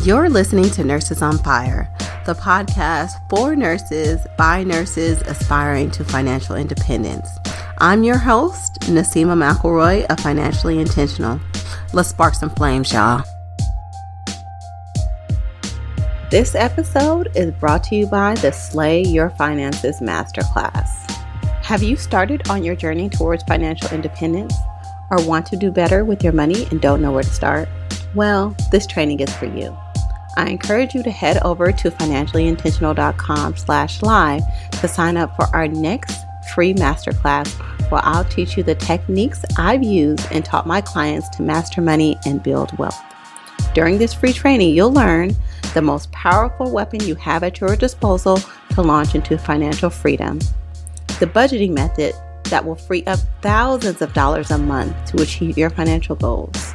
You're listening to Nurses on Fire, the podcast for nurses by nurses aspiring to financial independence. I'm your host, Naseema McElroy of Financially Intentional. Let's spark some flames, y'all. This episode is brought to you by the Slay Your Finances Masterclass. Have you started on your journey towards financial independence or want to do better with your money and don't know where to start? Well, this training is for you. I encourage you to head over to financiallyintentional.com/live to sign up for our next free masterclass where I'll teach you the techniques I've used and taught my clients to master money and build wealth. During this free training, you'll learn the most powerful weapon you have at your disposal to launch into financial freedom, the budgeting method that will free up thousands of dollars a month to achieve your financial goals,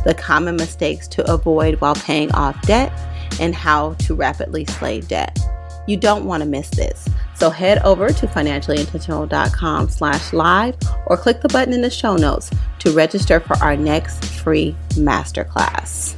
the common mistakes to avoid while paying off debt, and how to rapidly slay debt. You don't want to miss this. So head over to financiallyintentional.com/live or click the button in the show notes to register for our next free masterclass.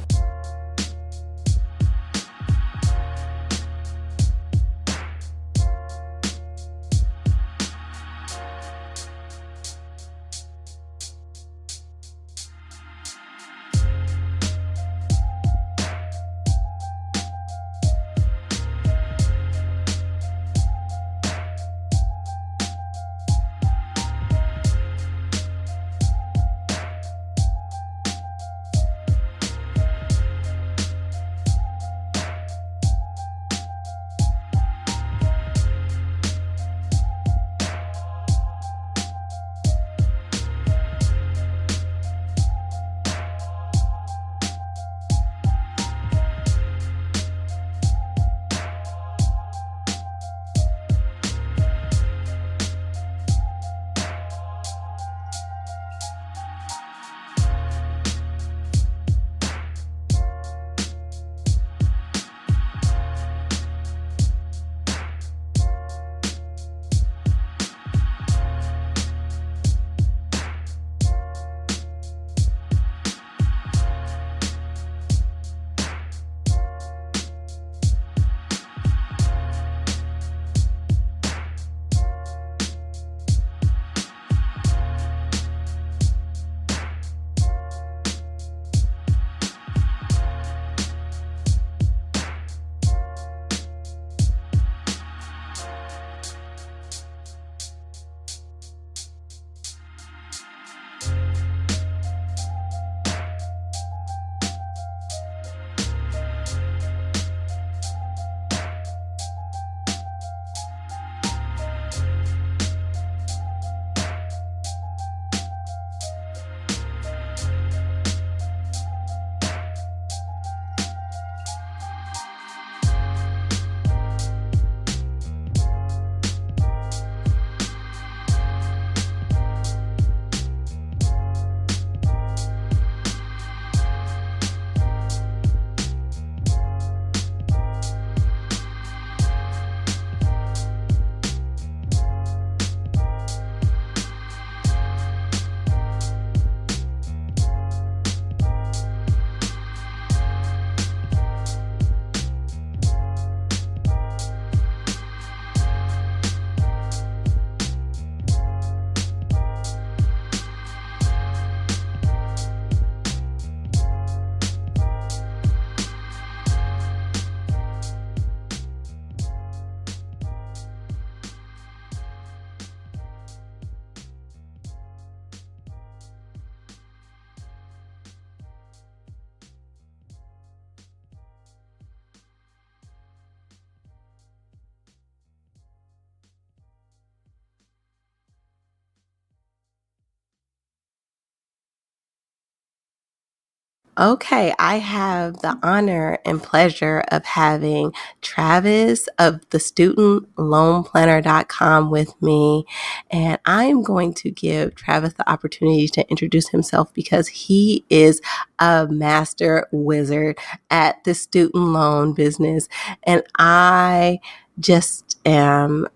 Okay, I have the honor and pleasure of having Travis of the StudentLoanPlanner.com with me. And I'm going to give Travis the opportunity to introduce himself because he is a master wizard at the student loan business. And I just am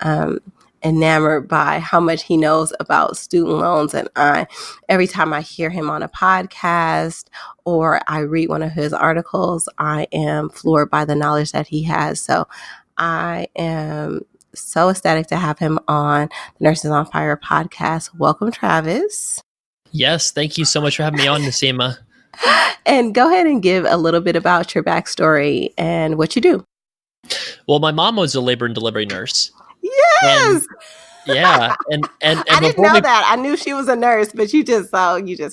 enamored by how much he knows about student loans. And every time I hear him on a podcast or I read one of his articles, I am floored by the knowledge that he has. So I am so ecstatic to have him on the Nurses on Fire podcast. Welcome, Travis. Yes, thank you so much for having me on, Naseema. And go ahead and give a little bit about your backstory and what you do. Well, my mom was a labor and delivery nurse. Yes. Yeah. And I didn't know that. I knew she was a nurse, but you just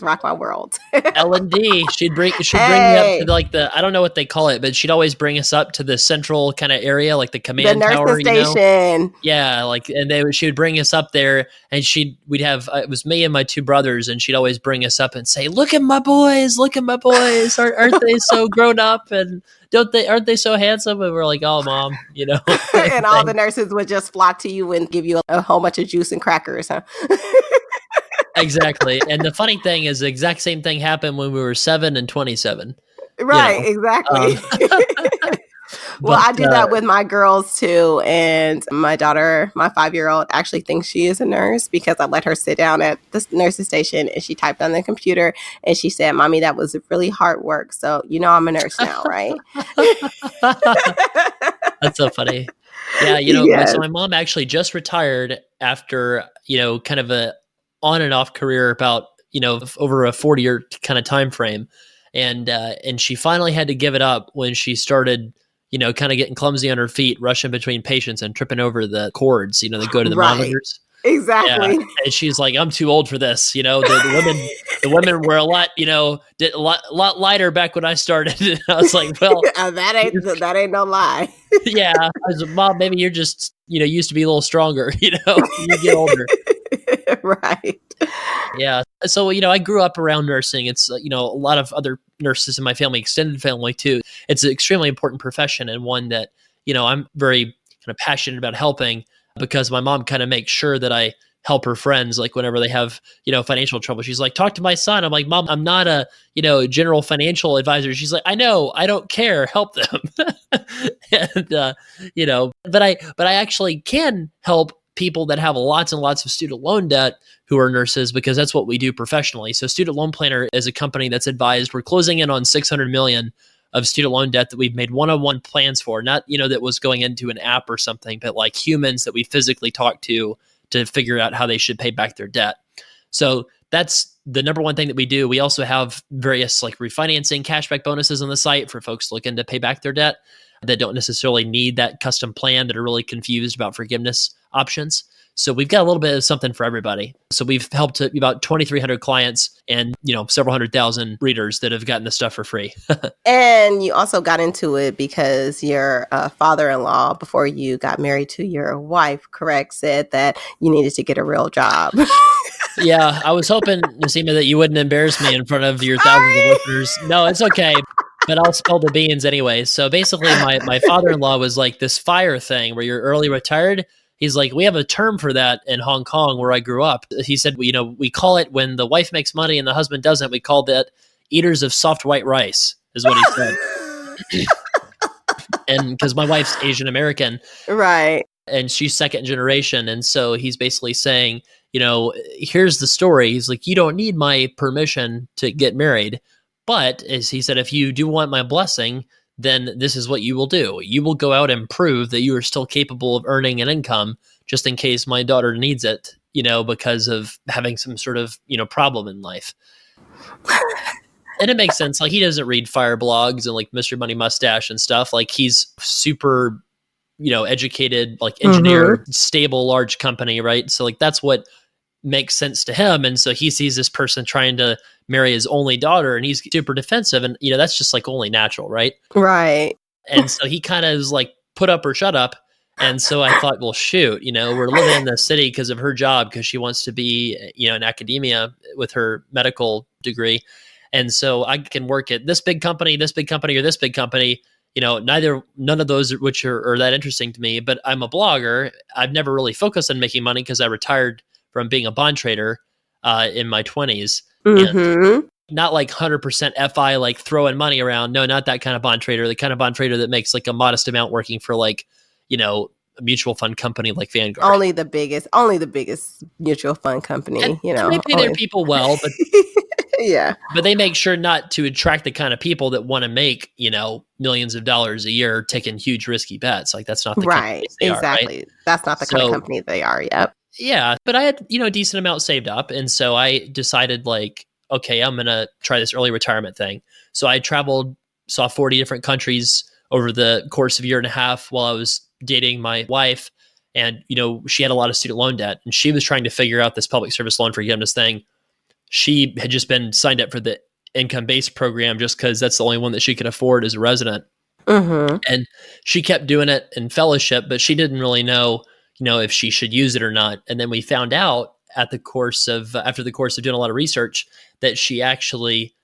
rock my world. L&D, she'd bring me up to like I don't know what they call it, but she'd always bring us up to the central kind of area, like the command tower, station. Yeah, like, and she would bring us up there, and we'd have it was me and my two brothers, and she'd always bring us up and say, "Look at my boys, aren't they so grown up, and aren't they so handsome?" And we're like, "Oh, Mom," And all the nurses would just flock to you and give you a whole bunch of juice and crackers, huh? Exactly. And the funny thing is the exact same thing happened when we were 7 and 27. Right, exactly. Well, I do that with my girls too. And my daughter, my 5-year-old, actually thinks she is a nurse because I let her sit down at the nurse's station and she typed on the computer and she said, "Mommy, that was really hard work. So, I'm a nurse now, right?" That's so funny. Yeah, Yes. So my mom actually just retired after, kind of a on and off career about, over a 40-year kind of time frame. And she finally had to give it up when she started, kind of getting clumsy on her feet, rushing between patients and tripping over the cords, that go to the monitors. Exactly. Yeah. And she's like, "I'm too old for this." The women were a lot, did a lot lighter back when I started. And I was like, "Well, that ain't no lie." Yeah. I was like, "Mom, maybe you're just, used to be a little stronger, you get older." Right. Yeah. So, I grew up around nursing. It's, a lot of other nurses in my family, extended family too. It's an extremely important profession and one that, I'm very kind of passionate about helping because my mom kind of makes sure that I help her friends. Like whenever they have, financial trouble, she's like, "Talk to my son." I'm like, "Mom, I'm not a, general financial advisor." She's like, "I know, I don't care. Help them." And, but I actually can help people that have lots and lots of student loan debt who are nurses because that's what we do professionally. So Student Loan Planner is a company that's advised. We're closing in on 600 million of student loan debt that we've made one-on-one plans for, not, that was going into an app or something, but like humans that we physically talk to figure out how they should pay back their debt. So that's the number one thing that we do. We also have various like refinancing cashback bonuses on the site for folks looking to pay back their debt that don't necessarily need that custom plan, that are really confused about forgiveness options. So we've got a little bit of something for everybody. So we've helped about 2,300 clients and, several 100,000 readers that have gotten this stuff for free. And you also got into it because your father-in-law, before you got married to your wife, correct, said that you needed to get a real job. Yeah, I was hoping, Naseema, that you wouldn't embarrass me in front of your thousands of listeners. No, it's okay. But I'll spill the beans anyway. So basically, my father-in-law was like this FIRE thing where you're early retired. He's like, we have a term for that in Hong Kong where I grew up. He said, we call it when the wife makes money and the husband doesn't. We call that eaters of soft white rice, is what he said. And because my wife's Asian American, right, and she's second generation, and so he's basically saying, here's the story. He's like, you don't need my permission to get married. But as he said, if you do want my blessing, then this is what you will do. You will go out and prove that you are still capable of earning an income just in case my daughter needs it, because of having some sort of, problem in life. And it makes sense. Like he doesn't read FIRE blogs and like Mr. Money Mustache and stuff. Like he's super, educated, like engineer, stable, large company, right? So like that's what makes sense to him. And so he sees this person trying to marry his only daughter and he's super defensive. And, that's just like only natural, right? Right. And so he kind of is like, put up or shut up. And so I thought, well, shoot, we're living in the city because of her job, because she wants to be, in academia with her medical degree. And so I can work at this big company, or this big company. None of those which are that interesting to me, but I'm a blogger. I've never really focused on making money because I retired from being a bond trader in my 20s. And not like 100% FI, like throwing money around. No, not that kind of bond trader. The kind of bond trader that makes like a modest amount working for like, mutual fund company like Vanguard. Only the biggest mutual fund company, And you know. they pay their people well, but Yeah. but they make sure not to attract the kind of people that want to make, millions of dollars a year taking huge risky bets. Like that's not the kind of Right. place they are, right? Exactly. That's not the kind of So company they are. Yep. yeah, but I had, a decent amount saved up. And so I decided like, okay, I'm going to try this early retirement thing. So I traveled, saw 40 different countries over the course of a year and a half while I was dating my wife. And, she had a lot of student loan debt and she was trying to figure out this public service loan forgiveness thing. She had just been signed up for the income-based program just because that's the only one that she could afford as a resident. Mm-hmm. And she kept doing it in fellowship, but she didn't really know, if she should use it or not. And then we found out after the course of doing a lot of research that she actually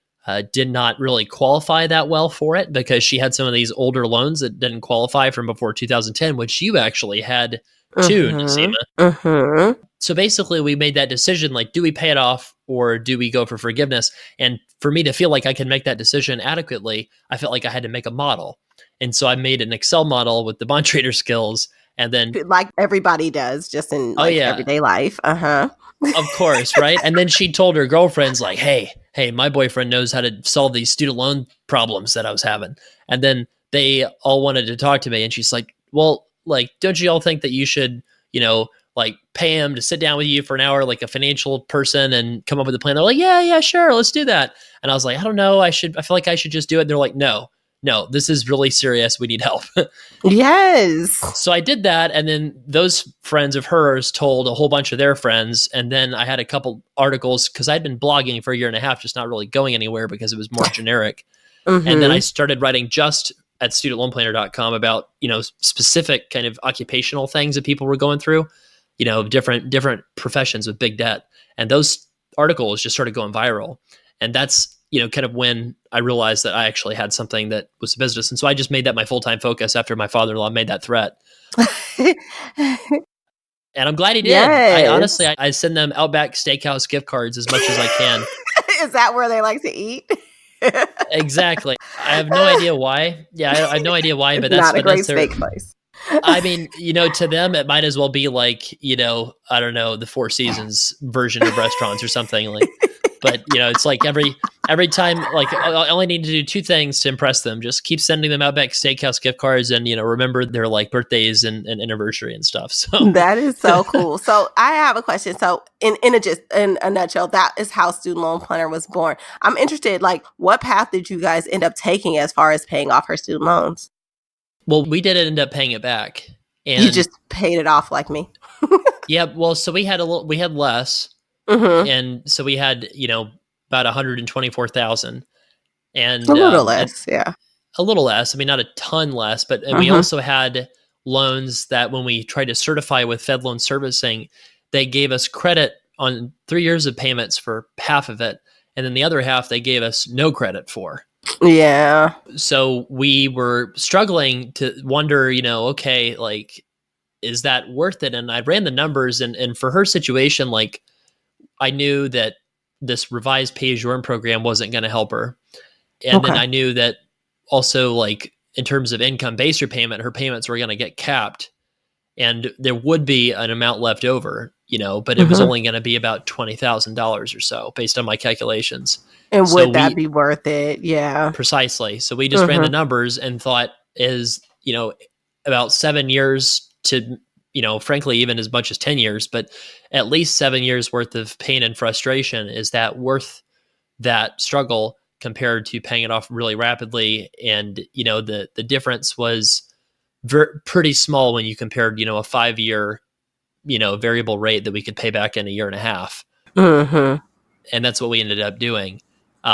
did not really qualify that well for it because she had some of these older loans that didn't qualify from before 2010, which you actually had too, Naseema. Mm-hmm. So basically we made that decision, like, do we pay it off or do we go for forgiveness? And for me to feel like I can make that decision adequately, I felt like I had to make a model. And so I made an Excel model with the bond trader skills. And then, like everybody does, just in everyday life. Of course, right? And then she told her girlfriends, like, hey, my boyfriend knows how to solve these student loan problems that I was having. And then they all wanted to talk to me. And she's like, well, like, don't you all think that you should, like pay him to sit down with you for an hour, like a financial person, and come up with a plan? They're like, yeah, sure, let's do that. And I was like, I don't know, I feel like I should just do it. And they're like, no, this is really serious. We need help. Yes. So I did that. And then those friends of hers told a whole bunch of their friends. And then I had a couple articles because I'd been blogging for a year and a half, just not really going anywhere because it was more generic. Mm-hmm. And then I started writing just at studentloanplanner.com about, specific kind of occupational things that people were going through, different professions with big debt. And those articles just started going viral. And that's, kind of when I realized that I actually had something that was a business. And so I just made that my full-time focus after my father-in-law made that threat. And I'm glad he did. Yes. I send them Outback Steakhouse gift cards as much as I can. Is that where they like to eat? Exactly. I have no idea why. Yeah, I have no idea why, but that's not a great steak place. I mean, to them, it might as well be like, I don't know, the Four Seasons version of restaurants or something like. But it's like every time, like I only need to do two things to impress them. Just keep sending them Outback Steakhouse gift cards, and remember their like birthdays and anniversary and stuff. So that is so cool. So I have a question. So in a nutshell, that is how Student Loan Planner was born. I'm interested, like, what path did you guys end up taking as far as paying off her student loans? Well, we didn't end up paying it back. And you just paid it off like me. Yeah. Well, so we had less. Mm-hmm. And so we had, about 124,000 and a little less. Yeah. A little less. I mean, not a ton less, but we also had loans that when we tried to certify with Fed Loan Servicing, they gave us credit on 3 years of payments for half of it. And then the other half, they gave us no credit for. Yeah. So we were struggling to wonder, okay, like, is that worth it? And I ran the numbers and for her situation, like, I knew that this revised pay-as-you-earn program wasn't going to help her. And then I knew that also, like, in terms of income-based repayment, her payments were going to get capped. And there would be an amount left over, but it was only going to be about $20,000 or so based on my calculations. And would that be worth it? Yeah. Precisely. So we just ran the numbers and thought about 7 years to, frankly, even as much as 10 years, but at least 7 years worth of pain and frustration. Is that worth that struggle compared to paying it off really rapidly? And, the difference was pretty small when you compared, a 5-year, variable rate that we could pay back in a year and a half. Mm-hmm. And that's what we ended up doing.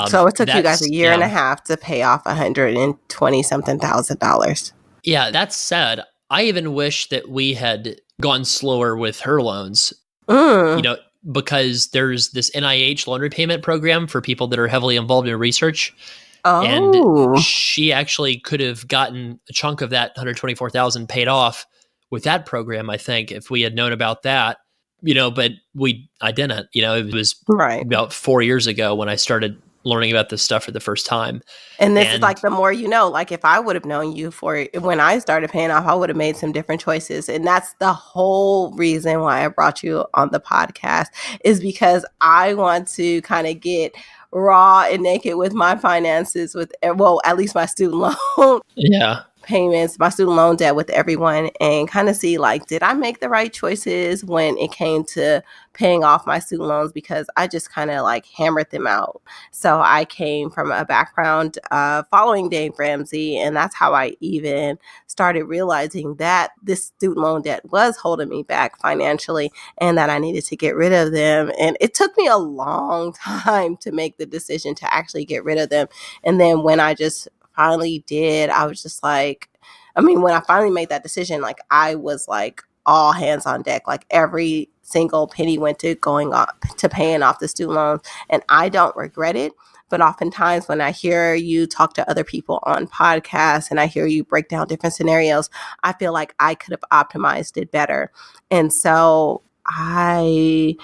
So it took you guys a year and a half to pay off $120-something thousand. Yeah, that said, I even wish that we had gone slower with her loans, because there's this NIH loan repayment program for people that are heavily involved in research. Oh. And she actually could have gotten a chunk of that 124,000 paid off with that program, I think, if we had known about that, but I didn't, it was about 4 years ago when I started learning about this stuff for the first time. And this is like the more you know, like if I would have known you for when I started paying off, I would have made some different choices. And that's the whole reason why I brought you on the podcast, is because I want to kind of get raw and naked with my finances with, well, at least my student loan payments, my student loan debt with everyone, and kind of see like, did I make the right choices when it came to paying off my student loans? Because I just kind of like hammered them out. So I came from a background following Dave Ramsey, and that's how I even started realizing that this student loan debt was holding me back financially and that I needed to get rid of them. And it took me a long time to make the decision to actually get rid of them. And then when I just finally did, I was just like, I mean, when I finally made that decision, like I was like all hands on deck, like every single penny went to going up to paying off the student loans. And I don't regret it. But oftentimes when I hear you talk to other people on podcasts and I hear you break down different scenarios, I feel like I could have optimized it better. And so I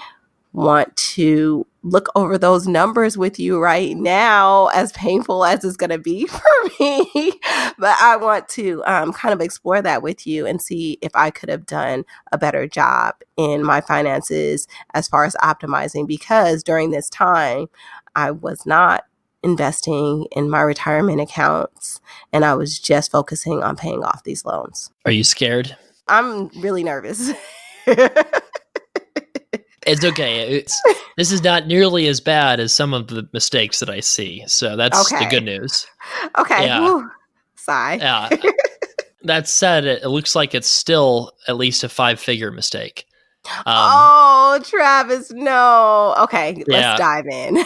want to look over those numbers with you right now, as painful as it's going to be for me. But I want to kind of explore that with you and see if I could have done a better job in my finances as far as optimizing, because during this time, I was not investing in my retirement accounts and I was just focusing on paying off these loans. Are you scared? I'm really nervous. It's okay. This is not nearly as bad as some of the mistakes that I see. So that's the good news. Okay. Yeah. Whew. Sigh. Yeah. That said, it looks like it's still at least a 5-figure mistake. Oh, Travis, no. Okay, let's dive in.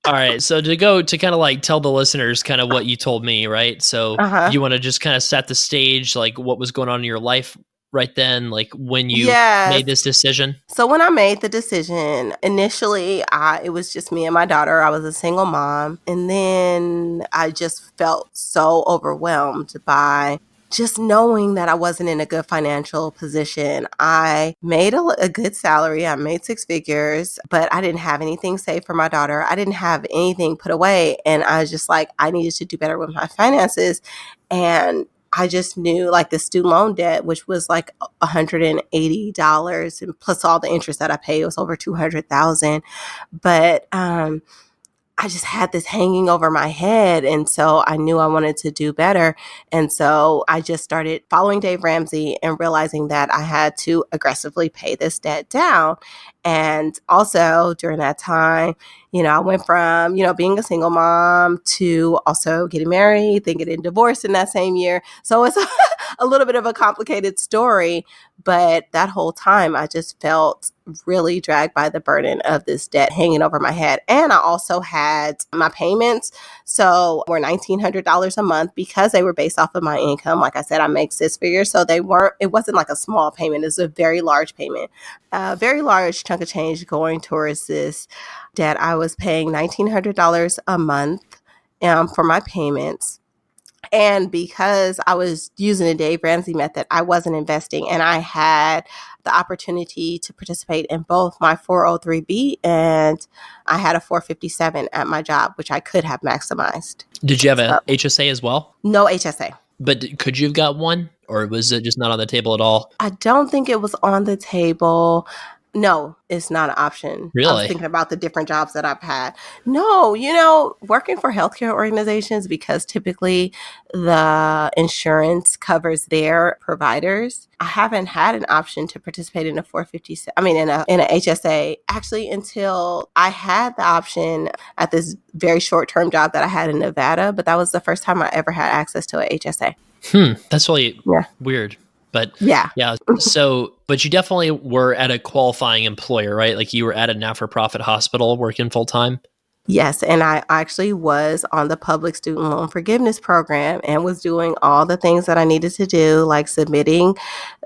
All right. So to kind of like tell the listeners kind of what you told me, right? So you want to just kind of set the stage, like what was going on in your life right then, like when you made this decision? So when I made the decision, initially, it was just me and my daughter. I was a single mom. And then I just felt so overwhelmed by just knowing that I wasn't in a good financial position. I made a good salary. I made 6 figures, but I didn't have anything saved for my daughter. I didn't have anything put away. And I was just like, I needed to do better with my finances. I just knew like the student loan debt, which was like $180, and plus all the interest that I paid, was over $200,000. But I just had this hanging over my head. And so I knew I wanted to do better. And so I just started following Dave Ramsey and realizing that I had to aggressively pay this debt down. And also during that time, I went from, being a single mom to also getting married, then getting divorced in that same year. So it's a little bit of a complicated story. But that whole time, I just felt really dragged by the burden of this debt hanging over my head. And I also had my payments. So were $1,900 a month because they were based off of my income. Like I said, I make 6 figures. So it wasn't like a small payment. It was a very large payment, a very large chunk of change going towards this debt. I was paying $1,900 a month for my payments. And because I was using the Dave Ramsey method, I wasn't investing. And I had the opportunity to participate in both my 403B and I had a 457 at my job, which I could have maximized. Did you have a HSA as well? No HSA. But could you have got one? Or was it just not on the table at all? I don't think it was on the table. No, it's not an option. Really? I was thinking about the different jobs that I've had. No, working for healthcare organizations, because typically the insurance covers their providers. I haven't had an option to participate in a 457. I mean, in a HSA, actually, until I had the option at this very short-term job that I had in Nevada. But that was the first time I ever had access to a HSA. That's really weird. But yeah. So, but you definitely were at a qualifying employer, right? Like you were at a not-for-profit hospital working full time? Yes. And I actually was on the public student loan forgiveness program and was doing all the things that I needed to do, like submitting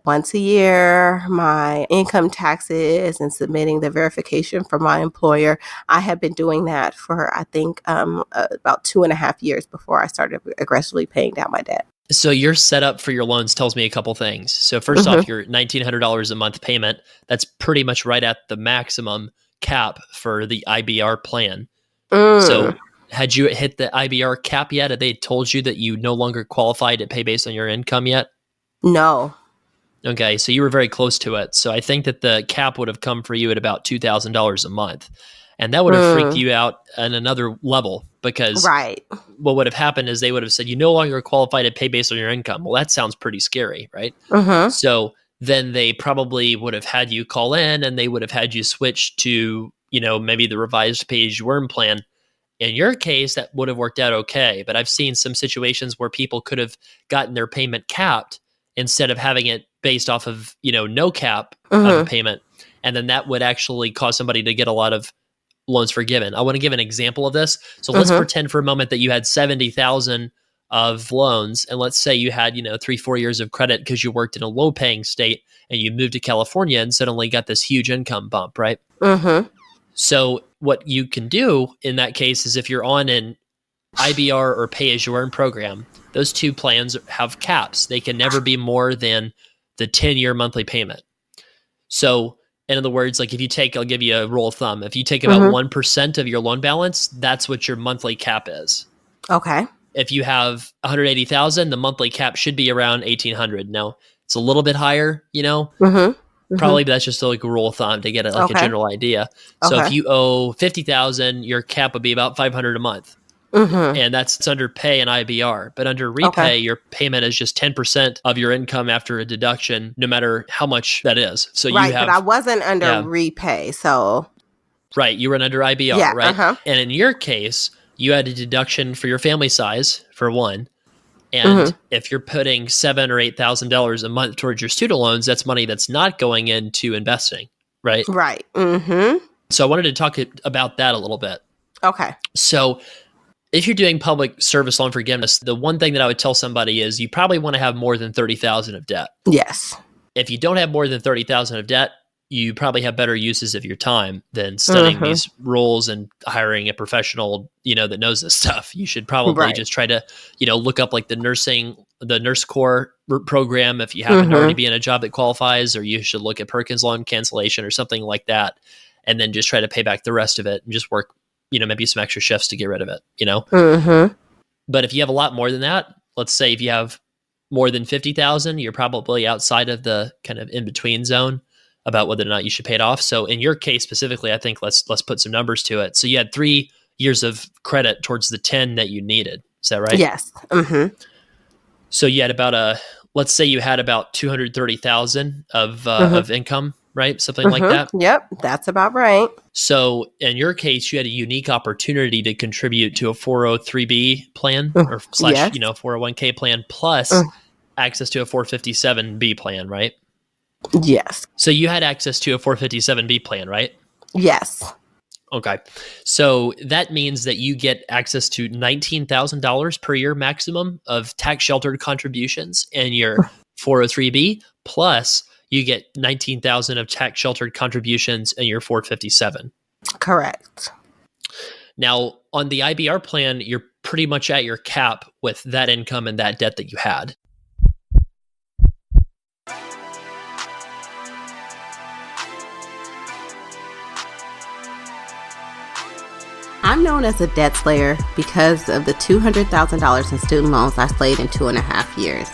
once a year my income taxes and submitting the verification for my employer. I had been doing that for, I think, about 2.5 years before I started aggressively paying down my debt. So your setup for your loans tells me a couple things. So first off, your $1,900 a month payment, that's pretty much right at the maximum cap for the IBR plan. So had you hit the IBR cap yet? Had they told you that you no longer qualified to pay based on your income yet? No. Okay, so you were very close to it. So I think that the cap would have come for you at about $2,000 a month. And that would have freaked you out on another level, because Right. what would have happened is they would have said, you no longer qualify to pay based on your income. Well, that sounds pretty scary, right? So then they probably would have had you call in, and they would have had you switch to, maybe the revised pay-as-you-earn plan. In your case, that would have worked out okay. But I've seen some situations where people could have gotten their payment capped instead of having it based off of, no cap of a payment. And then that would actually cause somebody to get a lot of loans forgiven. I want to give an example of this. So let's pretend for a moment that you had 70,000 of loans, and let's say you had 3-4 years of credit because you worked in a low paying state and you moved to California and suddenly got this huge income bump, right? So what you can do in that case is, if you're on an IBR or pay as you earn program, those two plans have caps. They can never be more than the 10-year monthly payment. So in other words, like if you take, I'll give you a rule of thumb. If you take about 1% of your loan balance, that's what your monthly cap is. Okay. If you have 180,000, the monthly cap should be around 1,800. Now, it's a little bit higher, probably, but that's just like a rule of thumb to get a general idea. So if you owe 50,000, your cap would be about 500 a month. And that's under pay and IBR. But under repay, your payment is just 10% of your income after a deduction, no matter how much that is. So you have, but I wasn't under repay, so. Right, you were under IBR, right? And in your case, you had a deduction for your family size, for one. And if you're putting $7,000 or $8,000 a month towards your student loans, that's money that's not going into investing, right? Right. So I wanted to talk about that a little bit. Okay. So if you're doing public service loan forgiveness, the one thing that I would tell somebody is you probably want to have more than 30,000 of debt. Yes. If you don't have more than 30,000 of debt, you probably have better uses of your time than studying these rules and hiring a professional, that knows this stuff. You should probably just try to, look up like the nurse corps program if you happen to already be in a job that qualifies, or you should look at Perkins loan cancellation or something like that, and then just try to pay back the rest of it and just work, maybe some extra shifts to get rid of it, But if you have a lot more than that, let's say if you have more than 50,000, you're probably outside of the kind of in-between zone about whether or not you should pay it off. So in your case specifically, I think let's put some numbers to it. So you had 3 years of credit towards the 10 that you needed. Is that right? Yes. So you had let's say you had about 230,000 of income, right? Something like that. Yep, that's about right. So in your case, you had a unique opportunity to contribute to a 403B plan or / 401k plan plus access to a 457B plan, right? Yes. So you had access to a 457B plan, right? Yes. Okay. So that means that you get access to $19,000 per year maximum of tax sheltered contributions in your 403B, plus you get 19,000 of tax sheltered contributions in your 457. Correct. Now, on the IBR plan, you're pretty much at your cap with that income and that debt that you had. I'm known as a debt slayer because of the $200,000 in student loans I slayed in 2.5 years.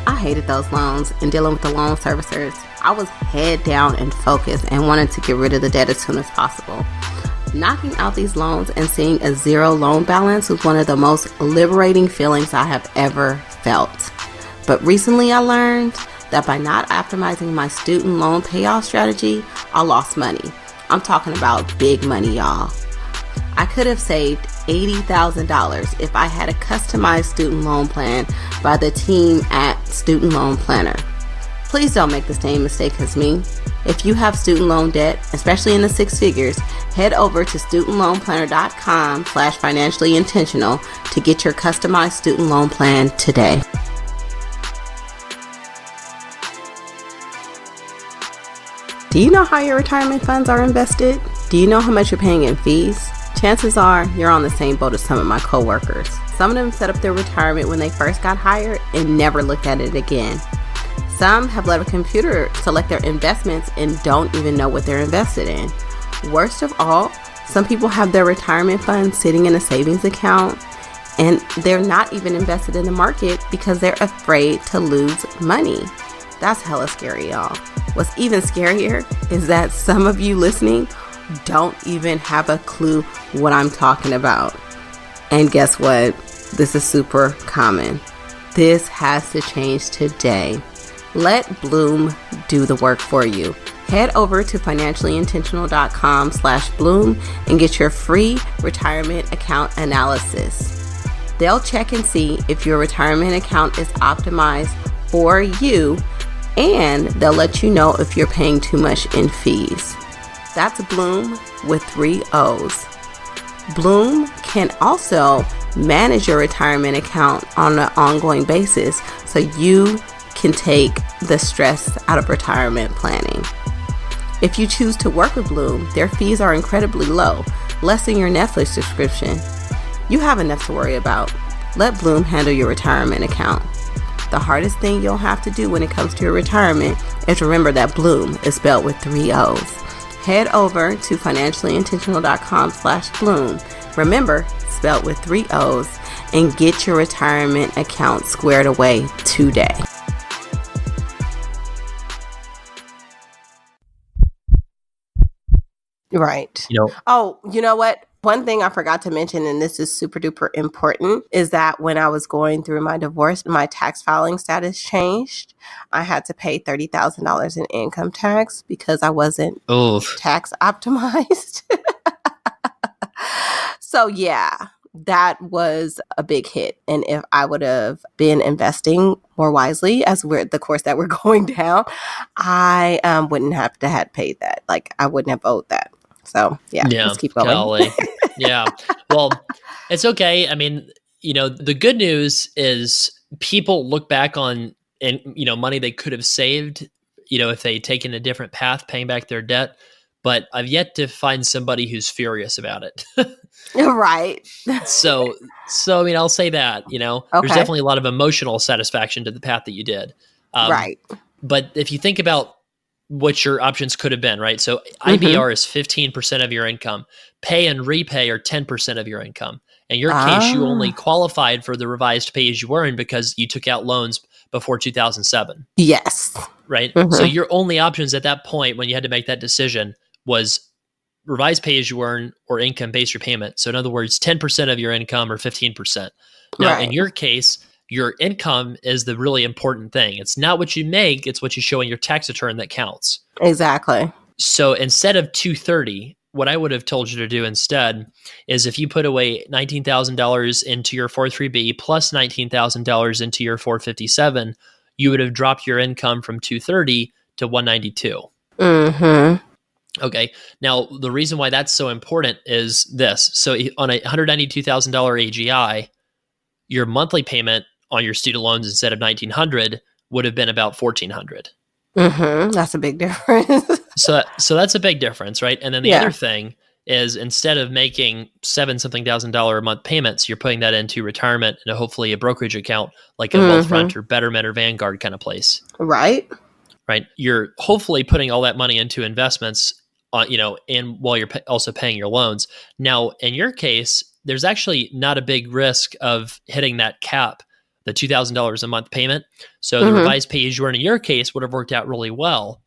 I hated those loans, and dealing with the loan servicers, I was head down and focused and wanted to get rid of the debt as soon as possible. Knocking out these loans and seeing a zero loan balance was one of the most liberating feelings I have ever felt. But recently I learned that by not optimizing my student loan payoff strategy, I lost money. I'm talking about big money, y'all. I could have saved $80,000 if I had a customized student loan plan by the team at Student Loan Planner. Please don't make the same mistake as me. If you have student loan debt, especially in the 6 figures, head over to studentloanplanner.com/financially intentional to get your customized student loan plan today. Do you know how your retirement funds are invested? Do you know how much you're paying in fees? Chances are you're on the same boat as some of my coworkers. Some of them set up their retirement when they first got hired and never looked at it again. Some have let a computer select their investments and don't even know what they're invested in. Worst of all, Some people have their retirement funds sitting in a savings account and they're not even invested in the market because they're afraid to lose money. That's hella scary, y'all. What's even scarier is that some of you listening don't even have a clue what I'm talking about. And guess what? This is super common. This has to change today. Let Bloom do the work for you. Head over to financiallyintentional.com/Bloom and get your free retirement account analysis. They'll check and see if your retirement account is optimized for you, and they'll let you know if you're paying too much in fees. That's Bloom with 3 O's. Bloom can also manage your retirement account on an ongoing basis so you can take the stress out of retirement planning. If you choose to work with Bloom, their fees are incredibly low, less than your Netflix subscription. You have enough to worry about. Let Bloom handle your retirement account. The hardest thing you'll have to do when it comes to your retirement is remember that Bloom is spelled with 3 O's. Head over to financiallyintentional.com/Bloom. Remember, spelled with 3 O's, and get your retirement account squared away today. Right. Oh, you know what? One thing I forgot to mention, and this is super duper important, is that when I was going through my divorce, my tax filing status changed. I had to pay $30,000 in income tax because I wasn't tax optimized. So yeah, that was a big hit. And if I would have been investing more wisely as the course that we're going down, I wouldn't have to had paid that. Like I wouldn't have owed that. So yeah, let's keep going. Golly. Yeah. Well, it's okay. I mean, the good news is people look back on money they could have saved, if they'd taken a different path, paying back their debt. But I've yet to find somebody who's furious about it. Right. So I mean, I'll say that, there's definitely a lot of emotional satisfaction to the path that you did. Right. But if you think about what your options could have been, right? So IBR is 15% of your income. Pay and repay are 10% of your income. In your case, you only qualified for the revised pay as you earn because you took out loans before 2007. Yes. Right? So your only options at that point when you had to make that decision was revised pay as you earn or income-based repayment. So in other words, 10% of your income or 15%. Now, in your case, your income is the really important thing. It's not what you make, it's what you show in your tax return that counts. Exactly. So instead of $230, what I would have told you to do instead is if you put away $19,000 into your 403B plus $19,000 into your 457, you would have dropped your income from $230 to $192. Okay. Now, the reason why that's so important is this. So on a $192,000 AGI, your monthly payment on your student loans instead of $1,900 would have been about $1,400. That's a big difference. So that's a big difference, right? And then the other thing is instead of making $7-something thousand a month payments, you're putting that into retirement and hopefully a brokerage account like a Wealthfront or Betterment or Vanguard kind of place. Right. Right. You're hopefully putting all that money into investments, and while you're also paying your loans. Now, in your case, there's actually not a big risk of hitting that cap, the $2,000 a month payment. So the revised pay as you earn in your case would have worked out really well.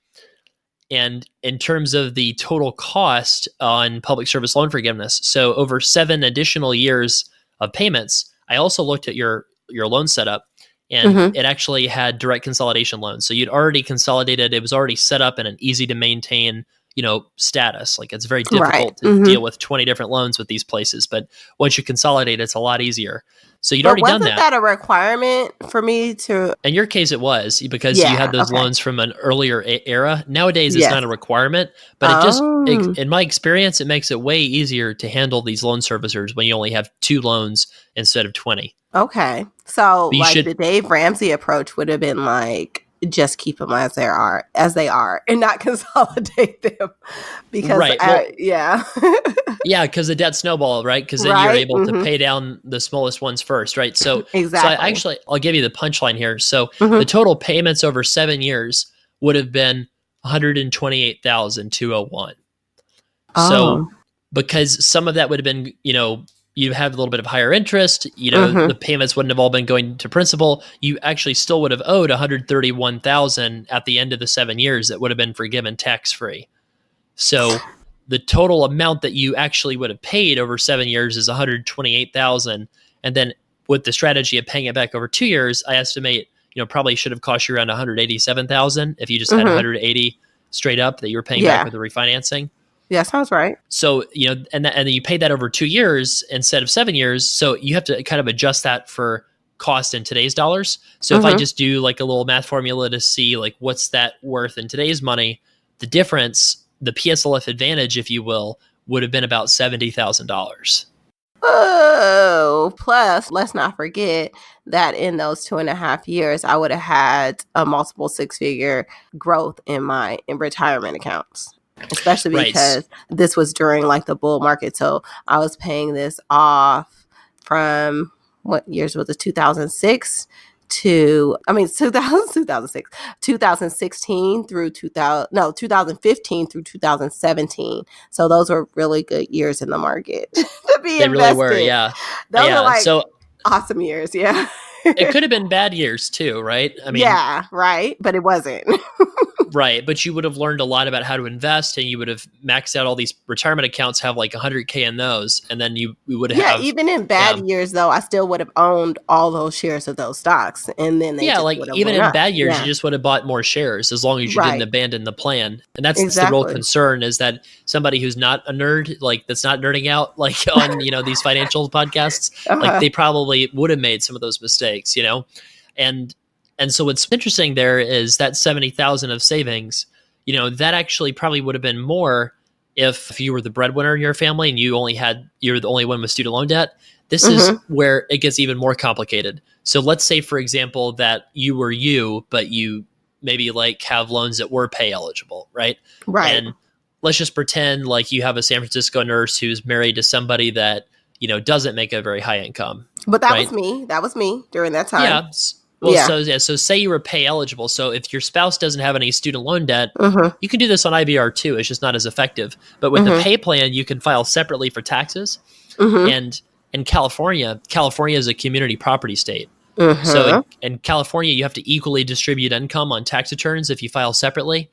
And in terms of the total cost on public service loan forgiveness, so over 7 additional years of payments, I also looked at your loan setup, and it actually had direct consolidation loans. So you'd already consolidated, it was already set up in an easy to maintain status. Like it's very difficult to deal with 20 different loans with these places. But once you consolidate, it's a lot easier. So you'd already done that. Wasn't that a requirement for me to? In your case, it was because you had those loans from an earlier era. Nowadays, it's not a requirement, but in my experience, it makes it way easier to handle these loan servicers when you only have 2 loans instead of 20. Okay. So the Dave Ramsey approach would have been like, just keep them as they are, and not consolidate them because because the debt snowball, right? Because then you're able to pay down the smallest ones first, right? So exactly. I'll give you the punchline here. So the total payments over 7 years would have been $128,201. So because some of that would have been, you have a little bit of higher interest, the payments wouldn't have all been going to principal. You actually still would have owed $131,000 at the end of the 7 years that would have been forgiven tax-free. So the total amount that you actually would have paid over 7 years is $128,000. And then with the strategy of paying it back over 2 years, I estimate, probably should have cost you around $187,000 if you just had 180 straight up that you were paying back with the refinancing. Yeah, sounds right. So, and then you paid that over 2 years instead of 7 years. So you have to kind of adjust that for cost in today's dollars. So if I just do like a little math formula to see like what's that worth in today's money, the difference, the PSLF advantage, if you will, would have been about $70,000. Oh, plus let's not forget that in those 2.5 years, I would have had a multiple 6-figure growth in retirement accounts. Especially because this was during like the bull market. So I was paying this off from what years was it? 2016 through 2015 through 2017. So those were really good years in the market to be invested. They really were, yeah. Those were like awesome years, yeah. It could have been bad years too, right? I mean, yeah, right. But it wasn't. Right. But you would have learned a lot about how to invest, and you would have maxed out all these retirement accounts, have like 100K in those. And then we would have. Yeah, even in bad years, though, I still would have owned all those shares of those stocks. And then even in bad years, you just would have bought more shares as long as you didn't abandon the plan. And that's the real concern, is that somebody who's not a nerd, like that's not nerding out, like on, these financial podcasts, like they probably would have made some of those mistakes, And so what's interesting there is that 70,000 of savings, that actually probably would have been more if you were the breadwinner in your family and you're the only one with student loan debt. This is where it gets even more complicated. So let's say, for example, that you were but you maybe like have loans that were pay eligible, right? Right. And let's just pretend like you have a San Francisco nurse who's married to somebody that, doesn't make a very high income. But that was me. That was me during that time. Yeah. Well, so say you were pay eligible. So if your spouse doesn't have any student loan debt, you can do this on IBR too. It's just not as effective. But with the pay plan, you can file separately for taxes. And in California is a community property state. So in California, you have to equally distribute income on tax returns if you file separately.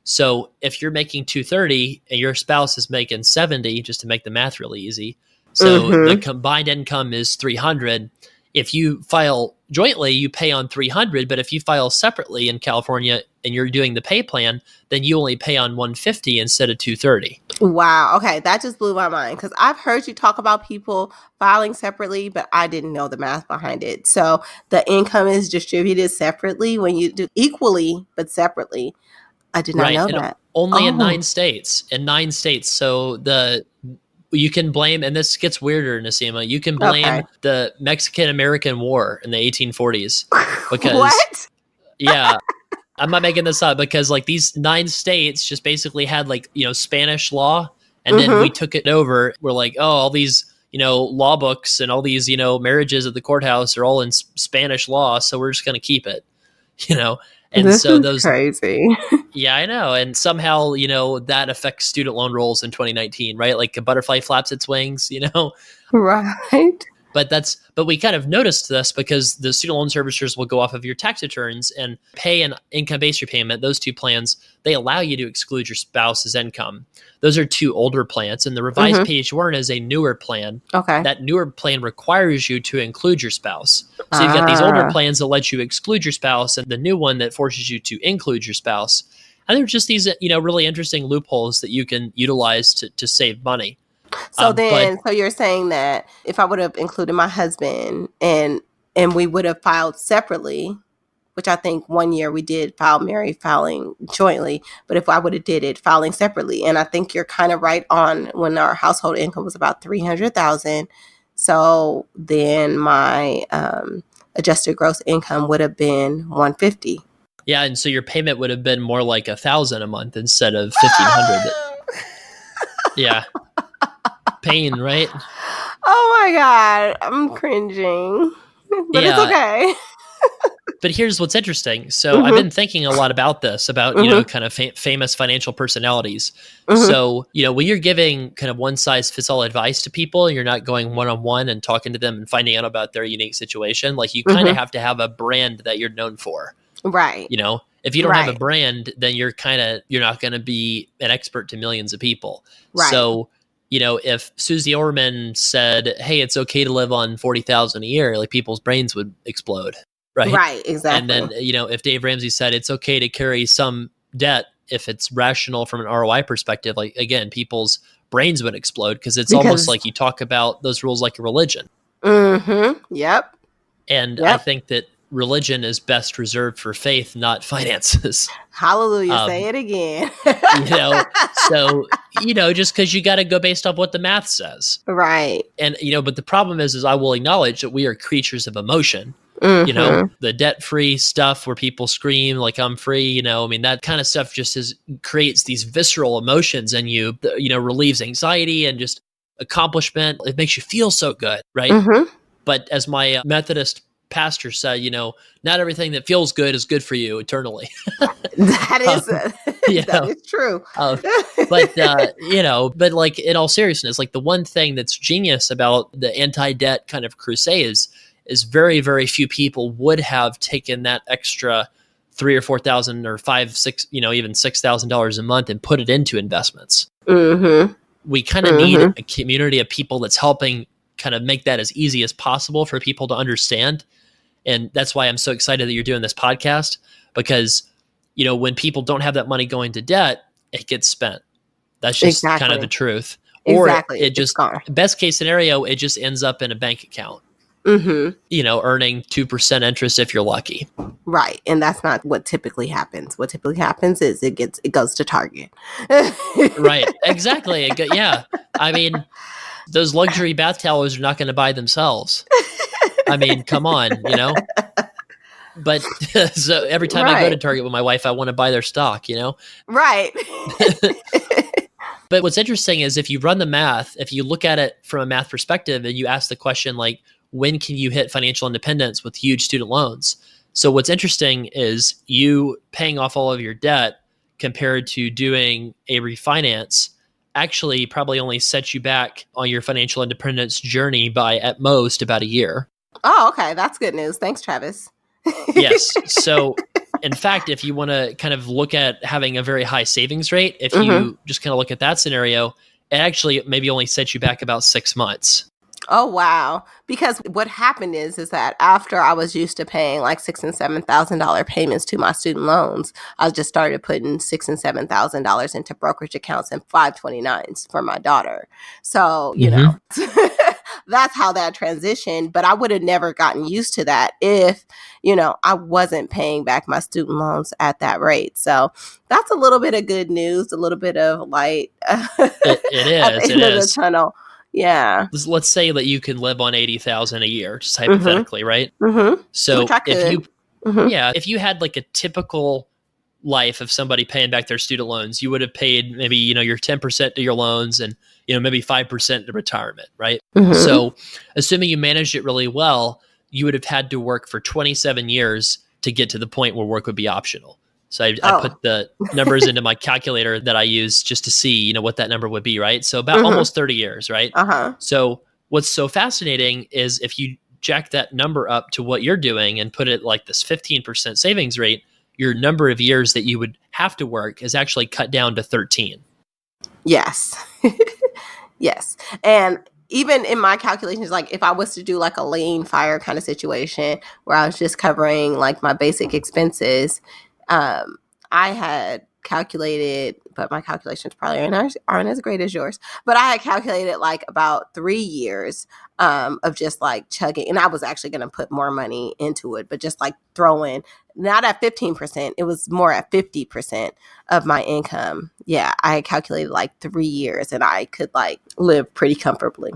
So if you're making $230 and your spouse is making $70, just to make the math really easy, so the combined income is $300. If you file jointly, you pay on $300, but if you file separately in California and you're doing the pay plan, then you only pay on $150 instead of $230. Wow. Okay, that just blew my mind, because I've heard you talk about people filing separately, but I didn't know the math behind it. So the income is distributed separately when you do equally, but separately. I did not know that. Only in 9 states. So you can blame, and this gets weirder, Naseema, you can blame the Mexican-American War in the 1840s. Because, what? Yeah. I'm not making this up, because like these 9 states just basically had like, Spanish law. And then we took it over. We're like, oh, all these, law books and all these, marriages at the courthouse are all in Spanish law. So we're just going to keep it, And this so is crazy. Yeah, I know. And somehow, that affects student loan rolls in 2019, right? Like a butterfly flaps its wings, Right. But we kind of noticed this because the student loan servicers will go off of your tax returns and pay an income-based repayment. Those 2 plans, they allow you to exclude your spouse's income. Those are 2 older plans, and the revised PH1 is a newer plan. Okay. That newer plan requires you to include your spouse. So you've got these older plans that let you exclude your spouse, and the new one that forces you to include your spouse. And there are just these, really interesting loopholes that you can utilize to save money. So so you're saying that if I would have included my husband and we would have filed separately, which I think 1 year we did filing jointly, but if I would have did it filing separately, and I think you're kind of right on when our household income was about $300,000. So then my adjusted gross income would have been $150. Yeah, and so your payment would have been more like $1,000 a month instead of $1,500. Yeah. Pain, right? Oh my God, I'm cringing, but it's okay. But here's what's interesting. So I've been thinking a lot about this, about, kind of famous financial personalities. So, when you're giving kind of one size fits all advice to people, you're not going one-on-one and talking to them and finding out about their unique situation. Like you kind of have to have a brand that you're known for. Right. If you don't have a brand, then you're not going to be an expert to millions of people. Right. So, if Susie Orman said, "Hey, it's okay to live on $40,000 a year," like people's brains would explode. Right. Right. Exactly. And then, if Dave Ramsey said it's okay to carry some debt if it's rational from an ROI perspective, like again, people's brains would explode because it's almost like you talk about those rules like a religion. Yep. And I think that religion is best reserved for faith, not finances. Hallelujah. Say it again. So, just because you got to go based off what the math says. Right. And, but the problem is I will acknowledge that we are creatures of emotion. The debt-free stuff where people scream like I'm free, that kind of stuff just creates these visceral emotions in you, relieves anxiety and just accomplishment. It makes you feel so good, right? But as my Methodist pastor said, not everything that feels good is good for you eternally. That is true. But like in all seriousness, like the one thing that's genius about the anti-debt kind of crusades is very, very few people would have taken that extra $3,000 or $4,000 or $5,000, $6,000, even $6,000 a month and put it into investments. We kind of need a community of people that's helping kind of make that as easy as possible for people to understand. And that's why I'm so excited that you're doing this podcast, because, when people don't have that money going to debt, it gets spent. That's just kind of the truth. Or it just, best case scenario, it just ends up in a bank account. Earning 2% interest if you're lucky. Right. And that's not what typically happens. What typically happens is it goes to Target. Right. Exactly. Yeah. I mean, those luxury bath towels are not going to buy themselves. I mean, come on, But so every time I go to Target with my wife, I want to buy their stock, Right. But what's interesting is if you run the math, if you look at it from a math perspective and you ask the question, like, when can you hit financial independence with huge student loans? So what's interesting is you paying off all of your debt compared to doing a refinance actually probably only sets you back on your financial independence journey by at most about a year. Oh, okay. That's good news. Thanks, Travis. Yes. So in fact, if you want to kind of look at having a very high savings rate, if you just kind of look at that scenario, it actually maybe only sets you back about 6 months. Oh, wow. Because what happened is that after I was used to paying like $6,000 and $7,000 payments to my student loans, I just started putting $6,000 and $7,000 into brokerage accounts and 529s for my daughter. So, that's how that transitioned. But I would have never gotten used to that if, I wasn't paying back my student loans at that rate. So that's a little bit of good news, a little bit of light it is. at the end of the tunnel. Yeah. Let's say that you can live on $80,000 a year, just hypothetically, right? So if you had like a typical life of somebody paying back their student loans, you would have paid maybe, your 10% to your loans and, maybe 5% to retirement, right? So assuming you managed it really well, you would have had to work for 27 years to get to the point where work would be optional. So I put the numbers into my calculator that I use just to see, what that number would be, right? So about almost 30 years, right? So what's so fascinating is if you jack that number up to what you're doing and put it like this 15% savings rate, your number of years that you would have to work is actually cut down to 13. Yes. Yes. And even in my calculations, like if I was to do like a lean fire kind of situation where I was just covering like my basic expenses, I had calculated, but my calculations probably aren't as great as yours, but I had calculated like about 3 years of just like chugging. And I was actually going to put more money into it, but just like throwing, not at 15%, it was more at 50% of my income. Yeah, I had calculated like 3 years and I could like live pretty comfortably.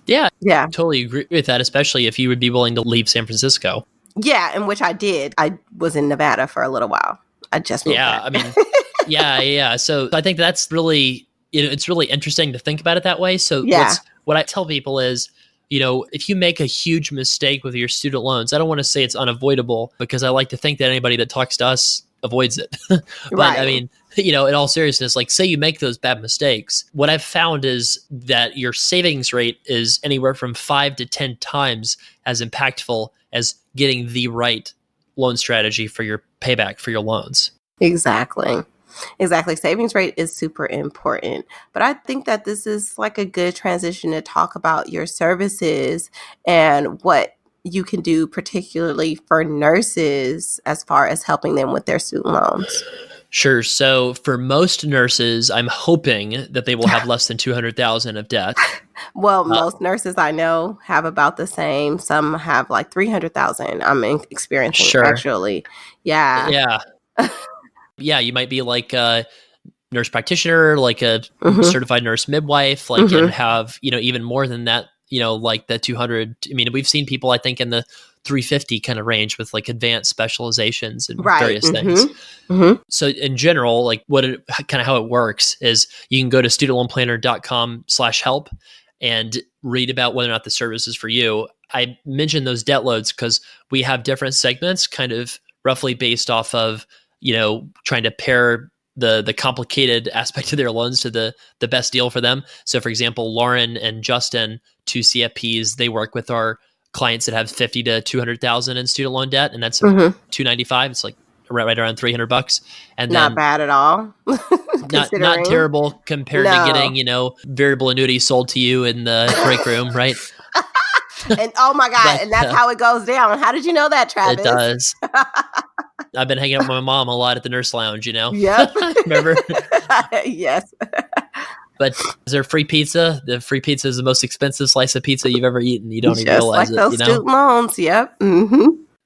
Yeah. I totally agree with that, especially if you would be willing to leave San Francisco. Yeah, and which I did. I was in Nevada for a little while. I just moved back. I mean, yeah. So I think that's really, it's really interesting to think about it that way. So what I tell people is if you make a huge mistake with your student loans, I don't want to say it's unavoidable, because I like to think that anybody that talks to us avoids it. But Right. I mean, in all seriousness, like say you make those bad mistakes, what I've found is that your savings rate is anywhere from 5 to 10 times as impactful as getting the right loan strategy for your payback for your loans. Exactly. Savings rate is super important. But I think that this is like a good transition to talk about your services and what you can do, particularly for nurses, as far as helping them with their student loans. Sure. So for most nurses, I'm hoping that they will have less than 200,000 of debt. Well, most nurses I know have about the same. Some have like 300,000. I'm experiencing Sure. actually. Yeah. Yeah. Yeah, you might be like a nurse practitioner, like a certified nurse midwife, like and have, even more than that, like the 200. I mean, we've seen people, I think, in the 350 kind of range with like advanced specializations and various things. So in general, like kind of how it works is you can go to studentloanplanner.com/help and read about whether or not the service is for you. I mentioned those debt loads because we have different segments kind of roughly based off of, trying to pair the complicated aspect of their loans to the best deal for them. So for example, Lauren and Justin, 2 CFPs, they work with our clients that have 50 to 200,000 in student loan debt, and that's $295. It's like right around $300. And not then bad at all. not terrible compared to getting, variable annuity sold to you in the break room, right? And oh my God, and that's how it goes down. How did you know that, Travis? It does. I've been hanging out with my mom a lot at the nurse lounge, Yep. Remember? Yes. But is there free pizza? The free pizza is the most expensive slice of pizza you've ever eaten. You don't even realize like those student loans. Yep.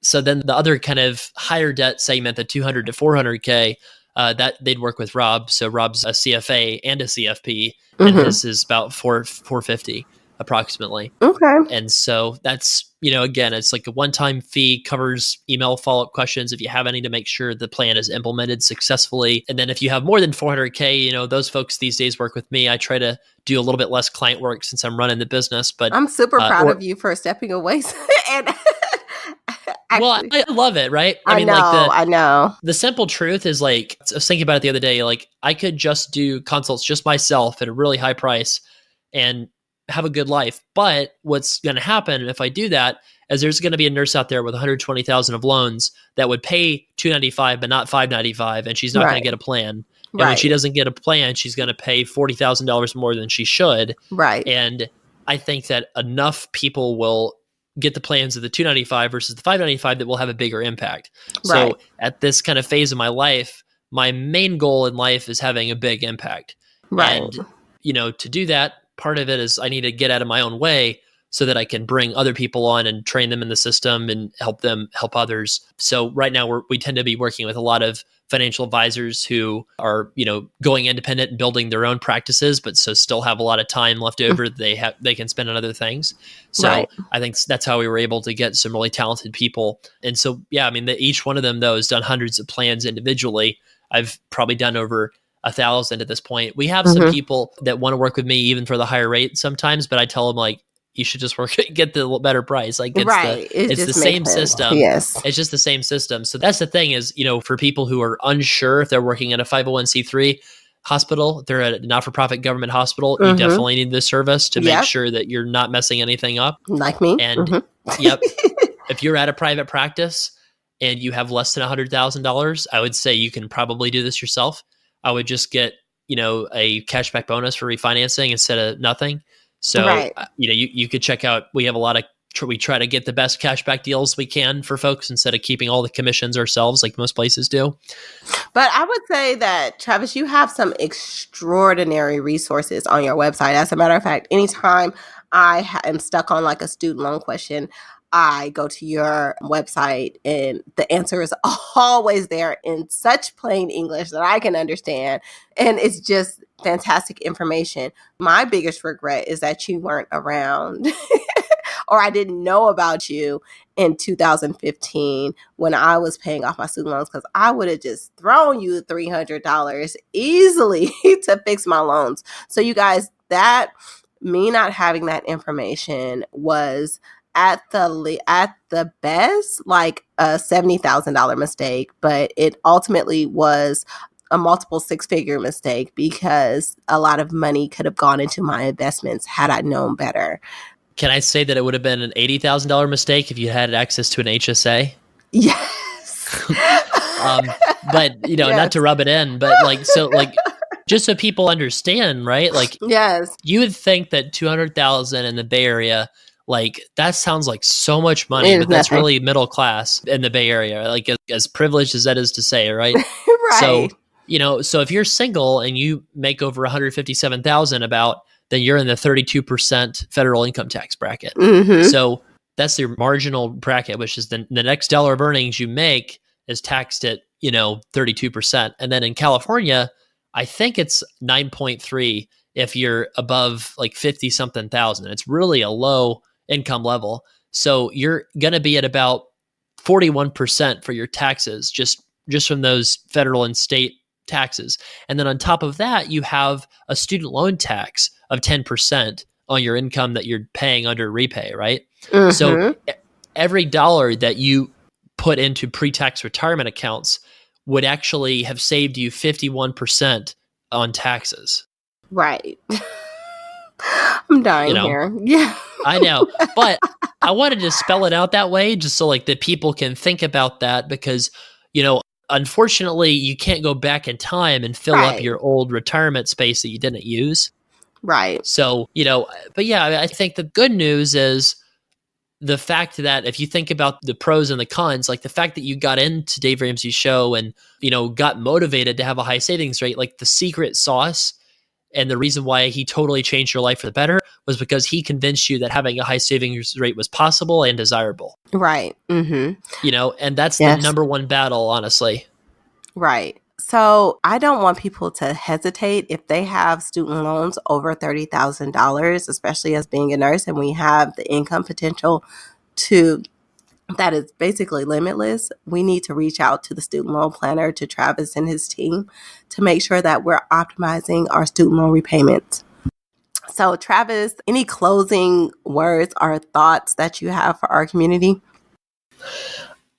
So then the other kind of higher debt segment, the 200 to 400K, that they'd work with Rob. So Rob's a CFA and a CFP, and his is about 450 approximately. Okay. And so that's, again, it's like a one-time fee, covers email follow-up questions if you have any, to make sure the plan is implemented successfully. And then if you have more than 400K, those folks these days work with me. I try to do a little bit less client work since I'm running the business, but I'm super proud of you for stepping away. And well, I love it, right? I know. The simple truth is, like, I was thinking about it the other day, like I could just do consults just myself at a really high price and have a good life. But what's going to happen if I do that is there's going to be a nurse out there with 120,000 of loans that would pay $295 but not $595, and she's not going to get a plan. And when she doesn't get a plan, she's going to pay $40,000 more than she should. Right. And I think that enough people will get the plans of the $295 versus the $595 that will have a bigger impact. So at this kind of phase of my life, my main goal in life is having a big impact. Right. And, to do that, part of it is I need to get out of my own way so that I can bring other people on and train them in the system and help them help others. So right now we tend to be working with a lot of financial advisors who are, going independent and building their own practices, but so still have a lot of time left over that they can spend on other things. So I think that's how we were able to get some really talented people. And so, yeah, I mean, each one of them though has done hundreds of plans individually. I've probably done over 1,000 at this point. We have some people that want to work with me even for the higher rate sometimes, but I tell them, like, you should just get the better price. Like it's the same system. Yes. It's just the same system. So that's the thing is, for people who are unsure if they're working at a 501c3 hospital, if they're at a not-for-profit government hospital, you definitely need this service to make sure that you're not messing anything up. Like me. And if you're at a private practice and you have less than $100,000, I would say you can probably do this yourself. I would just get, a cashback bonus for refinancing instead of nothing. So, you could check out, we have a lot of, we try to get the best cashback deals we can for folks instead of keeping all the commissions ourselves like most places do. But I would say that, Travis, you have some extraordinary resources on your website. As a matter of fact, anytime I am stuck on like a student loan question, I go to your website and the answer is always there in such plain English that I can understand. And it's just fantastic information. My biggest regret is that you weren't around or I didn't know about you in 2015 when I was paying off my student loans, because I would have just thrown you $300 easily to fix my loans. So you guys, that me not having that information was at the best like a $70,000 mistake, but it ultimately was a multiple six-figure mistake because a lot of money could have gone into my investments had I known better. Can I say that it would have been an $80,000 mistake if you had access to an HSA? Yes. But Yes. not to rub it in, but just so people understand, right? Like, yes, you would think that 200,000 in the Bay Area, like, that sounds like so much money, It is but that's nothing. really middle class in the Bay Area, like as privileged as that is to say, right? right. So if you're single and you make over 157,000 then you're in the 32% federal income tax bracket. Mm-hmm. So that's your marginal bracket, which is the next dollar of earnings you make is taxed at, 32%. And then in California, I think it's 9.3 if you're above like 50 something thousand. It's really a low income level. So you're going to be at about 41% for your taxes just from those federal and state taxes. And then on top of that, you have a student loan tax of 10% on your income that you're paying under repay, right? Mm-hmm. So every dollar that you put into pre-tax retirement accounts would actually have saved you 51% on taxes. Right. I'm dying here. Yeah. I know. But I wanted to spell it out that way just so like that people can think about that because, unfortunately, you can't go back in time and fill up your old retirement space that you didn't use. Right. So, but yeah, I think the good news is the fact that if you think about the pros and the cons, like the fact that you got into Dave Ramsey's show and, got motivated to have a high savings rate, like the secret sauce and the reason why he totally changed your life for the better was because he convinced you that having a high savings rate was possible and desirable. Right. Mm-hmm. And that's the number one battle, honestly. Right. So I don't want people to hesitate if they have student loans over $30,000, especially as being a nurse, and we have the income potential that is basically limitless. We need to reach out to the student loan planner, to Travis and his team, to make sure that we're optimizing our student loan repayments. So Travis, any closing words or thoughts that you have for our community?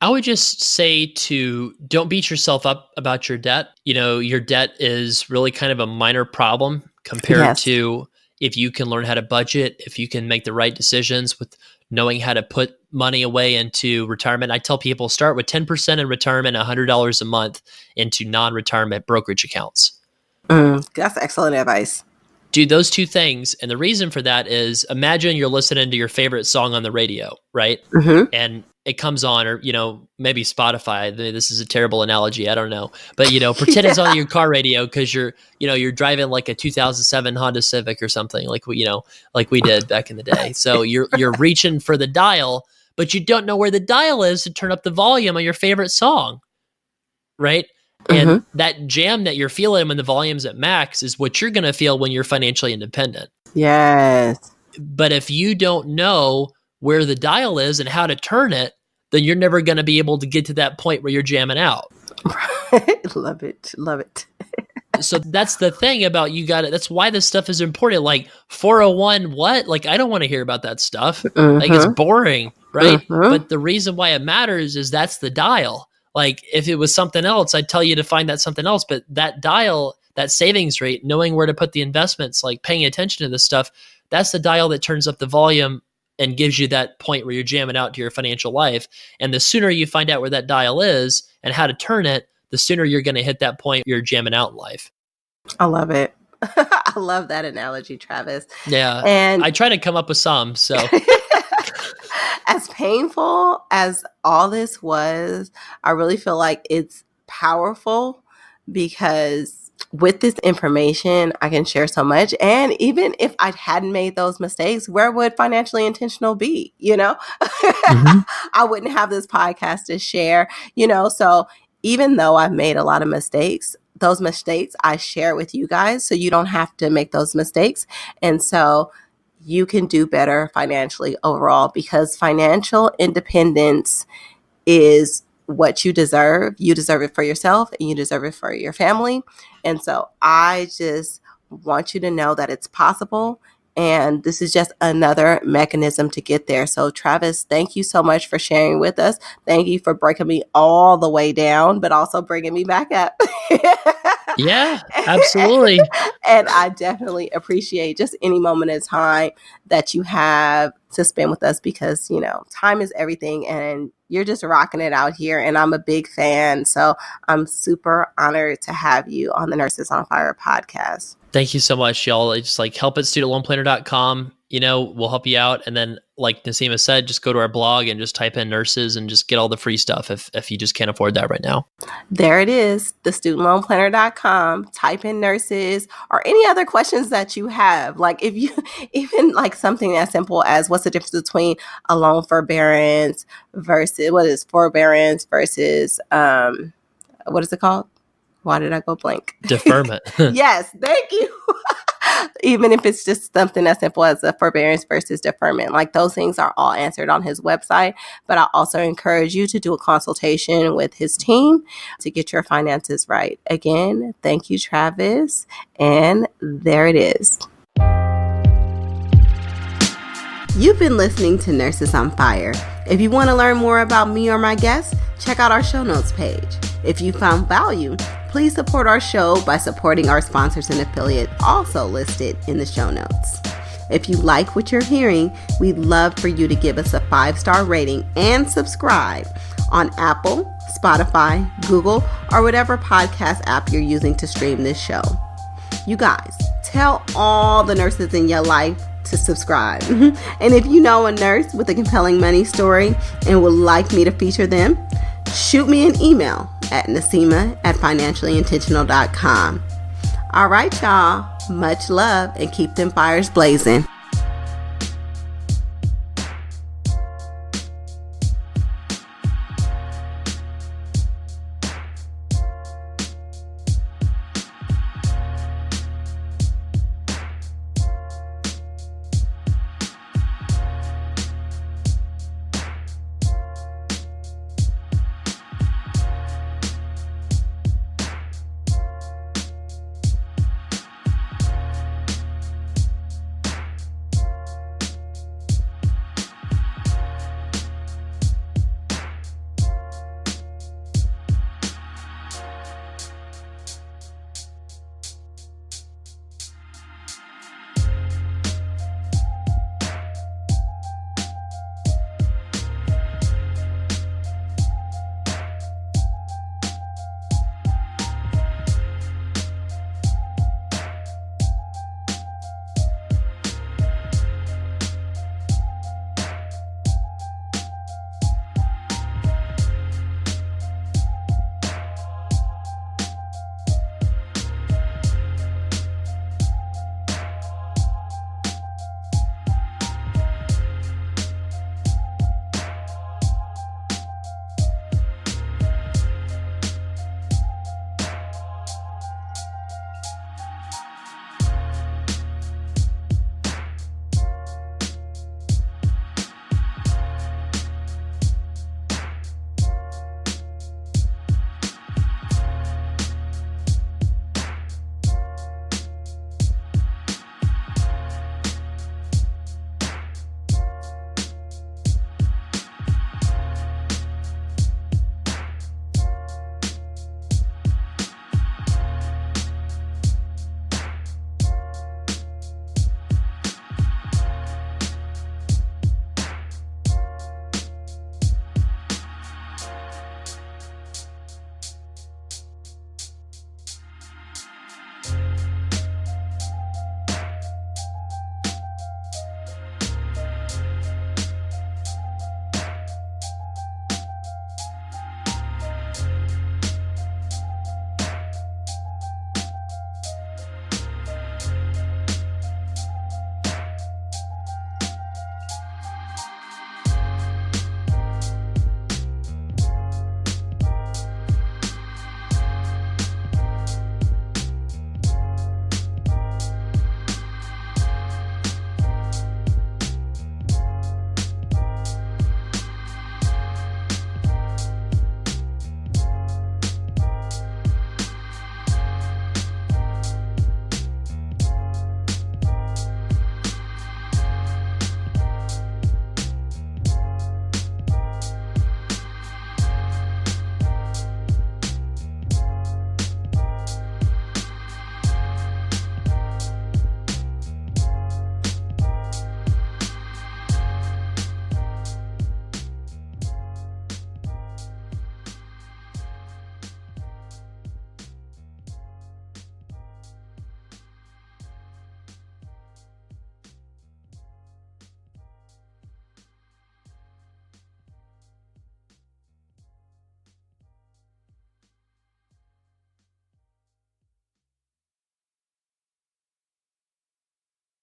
I would just say to don't beat yourself up about your debt. Your debt is really kind of a minor problem compared to if you can learn how to budget, if you can make the right decisions with knowing how to put money away into retirement. I tell people start with 10% in retirement, $100 a month into non-retirement brokerage accounts. That's excellent advice. Do those two things. And the reason for that is imagine you're listening to your favorite song on the radio, right? Mm-hmm. And it comes on, or, maybe Spotify. This is a terrible analogy. I don't know. But, pretend it's on your car radio because you're driving like a 2007 Honda Civic or something like we did back in the day. So you're reaching for the dial, but you don't know where the dial is to turn up the volume on your favorite song, right? Mm-hmm. And that jam that you're feeling when the volume's at max is what you're going to feel when you're financially independent. Yes. But if you don't know where the dial is and how to turn it, then you're never going to be able to get to that point where you're jamming out. Love it. Love it. So that's the thing about that's why this stuff is important. Like 401, what? Like, I don't want to hear about that stuff. Mm-hmm. Like, it's boring, right? Mm-hmm. But the reason why it matters is that's the dial. Like, if it was something else, I'd tell you to find that something else. But that dial, that savings rate, knowing where to put the investments, like paying attention to this stuff, that's the dial that turns up the volume and gives you that point where you're jamming out to your financial life. And the sooner you find out where that dial is and how to turn it, the sooner you're going to hit that point where you're jamming out in life. I love it. I love that analogy, Travis. Yeah. And I try to come up with some, so. As painful as all this was, I really feel like it's powerful because with this information, I can share so much. And even if I hadn't made those mistakes, where would Financially Intentional be? Mm-hmm. I wouldn't have this podcast to share, so even though I've made a lot of mistakes, those mistakes I share with you guys so you don't have to make those mistakes. And so you can do better financially overall because financial independence is what you deserve. You deserve it for yourself and you deserve it for your family. And so I just want you to know that it's possible And this is just another mechanism to get there. So Travis, thank you so much for sharing with us. Thank you for breaking me all the way down, but also bringing me back up. Yeah, absolutely. And I definitely appreciate just any moment of time that you have to spend with us, because, you know, time is everything and you're just rocking it out here. And I'm a big fan. So I'm super honored to have you on the Nurses on Fire podcast. Thank you so much, y'all. It's like help at studentloanplanner.com. You know, we'll help you out. And then, like Naseema said, just go to our blog and just type in nurses and just get all the free stuff if you just can't afford that right now. There it is, the studentloanplanner.com. Type in nurses or any other questions that you have. Like if you, even like something as simple as what's the difference between a loan forbearance versus forbearance versus, what is it called? Why did I go blank? Deferment. Yes, thank you. Even if it's just something as simple as a forbearance versus deferment, like those things are all answered on his website. But I also encourage you to do a consultation with his team to get your finances right. Again, thank you, Travis. And there it is. You've been listening to Nurses on Fire. If you want to learn more about me or my guests, check out our show notes page. If you found value, please support our show by supporting our sponsors and affiliate, also listed in the show notes. If you like what you're hearing, we'd love for you to give us a 5-star rating and subscribe on Apple, Spotify, Google, or whatever podcast app you're using to stream this show. You guys, tell all the nurses in your life to subscribe. And if you know a nurse with a compelling money story and would like me to feature them, shoot me an email at Naseema@financiallyintentional.com. All right, y'all. Much love and keep them fires blazing.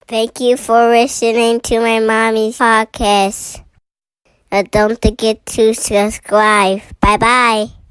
Thank you for listening to my mommy's podcast. Don't forget to subscribe. Bye-bye.